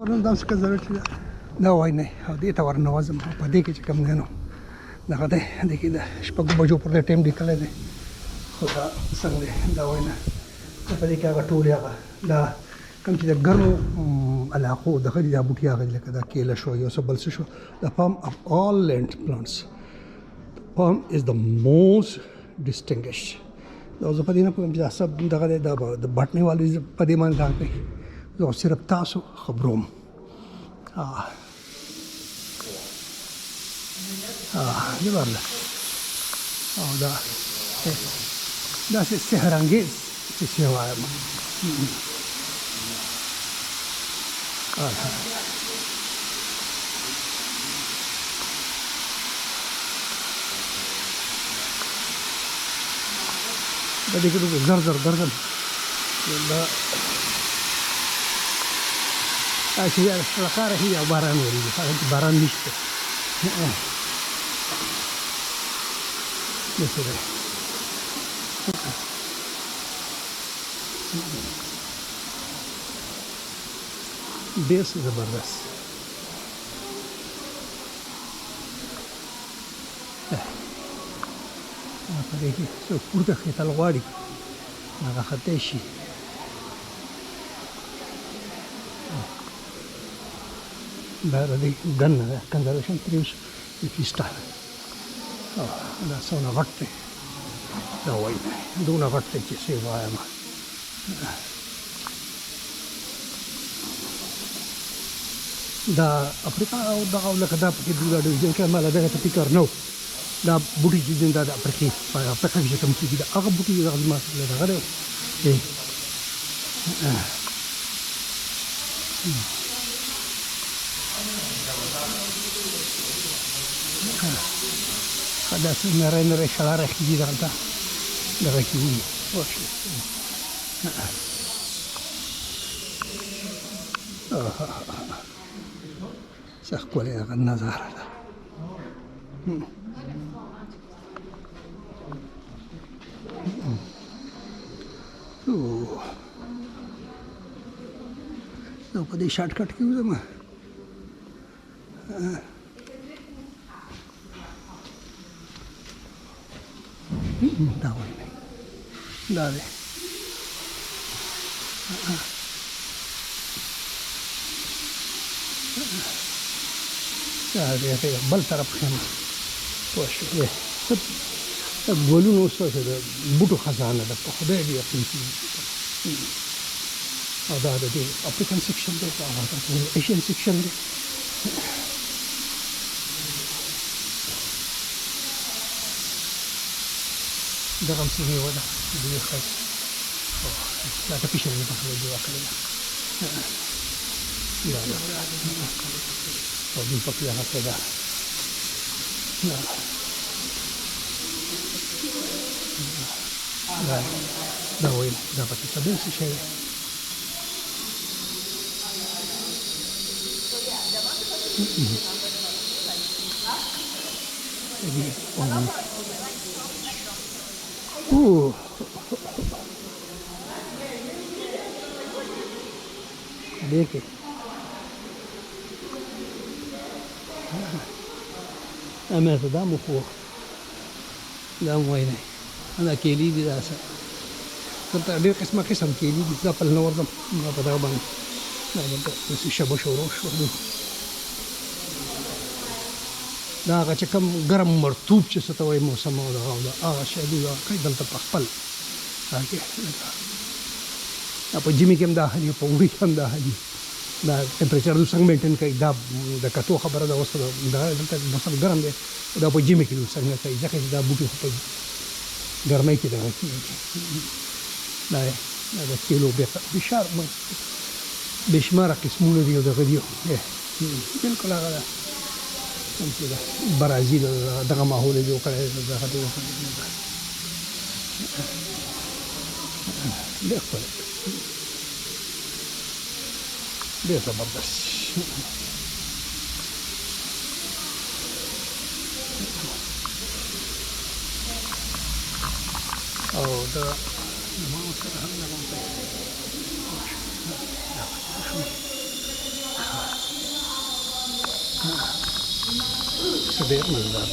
ورن داسې کزل چې دا وای نه او دې ته ورنوځم په دې کې چې کوم دی نو دغه دی دې کې د شپږو بجو پر دې ټایم لیکلی دی خو دا څنګه دی دا وای نه په دې کې هغه ټولې هغه دا کوم چې د ګرمو علاقو دغه دي دا بوټي هغه لکه دا کیله شو یو څه بل څه شو د palm of all land plants palm is the most distinguished دا زه په دې نه پوهېږم چې دا سب دغه دی دا د بټنې والي په دې باندې کار کوي زه صرف تاسو خبروم جبرله او دا داسې سحرانګیز چې څه وایم دا دې کې زر زر ګرځم دا چې لکاره هي باران ورېږي هغه باران نشته داسې دی ډېر زبردست په دې کې څوک پورته خېتل غواړي هغه خطی شي دا د دې ګنه ده کنزرویشن تریوس فیسټا دا څونه غټ دی دا وایي دونه غټ دی چې څه وایم دا افریقا او دغه لکه دا پکې دا ډیویژن کې مالا دغه ته فکر نه و دا بوټي چې دا د افریقا کې چې کوم کېږي دا هغه بوټي دغه زما دغه دی داسې نری نری شړاره کېږي دغلته دغه کېږي څه ښکلې هغه نظاره ده نو په دې شارټ کټ کې وځم دا وایي دا دی دا دی بل طرف ښیم پوه شوې ګلونو اوس د بوټو خزانه ده په خدای دې یقین کېږي او دا د دې افریقن سیکشن دی هغه ایشین سیکشن دی دغه هم څه میوه ده ډېر ښایسته دا ټپي شوې ده په خدای جوړه کړې ده او دوی پکې هغه څه ده دا وایي دا پکې طبیعي څه شی دی دیکھیں اما ته دا مخوخ دا وای نه انا کېلي دي داسه دلته ډېر قسمه قسم کېلي دي زه خپل نه ورځم ما په دغه باندې دا دلته داسې شبه شروع شو دا هغه چې کوم ګرم مرطوب چې څه ته وایي موسم او دغه هغه شی دوی کوي دلته په خپل هغې په ژمي کې هم دا حال په اوړي کې هم دا حال دا ټمپریچر دوی څنګه مینټین کوي دا د کتو خبره ده اوس دا دلته موسم ګرم دی دا په ژمي کې دوی څنګه کوي ځکه چې دا بوټي خو په ګرمۍ کې دغه کېږي دا د کیلو بې شماره قسمونه دي او دغه دي بلکل هغه ده کوم چې ده برازیل دغه ماحول یې جوړ کړی دغه ډېر ښکلی ډېر زبردست او دا ما سره هم صديق مزداد